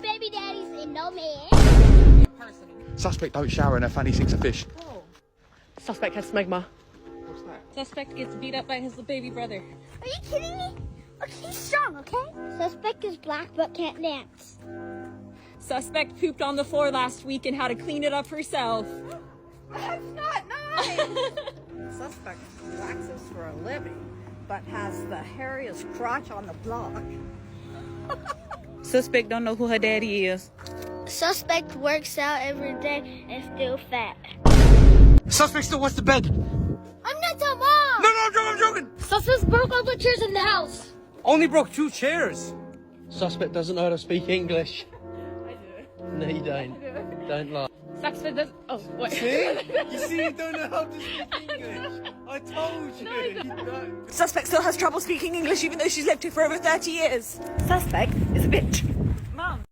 baby daddies and no man. Suspect don't shower and her fanny sinks a fish. Suspect has smegma. What's that? Suspect gets beat up by his baby brother. Are you kidding me? Okay, he's strong, okay? Suspect is black but can't dance. Suspect pooped on the floor last week and had to clean it up herself. That's not nice. Suspect waxes for a living, but has the hairiest crotch on the block. Suspect don't know who her daddy is. Suspect works out every day and still fat. Suspect still wants to bed. I'm not the mom! No, I'm joking. Suspect broke all the chairs in the house. Only broke 2 chairs. Suspect doesn't know how to speak English. I do. No, you don't. Don't lie. Suspect does. Oh, wait. You see, you don't know how to speak English. I told you. You don't. Suspect still has trouble speaking English even though she's lived here for over 30 years. Suspect is a bitch.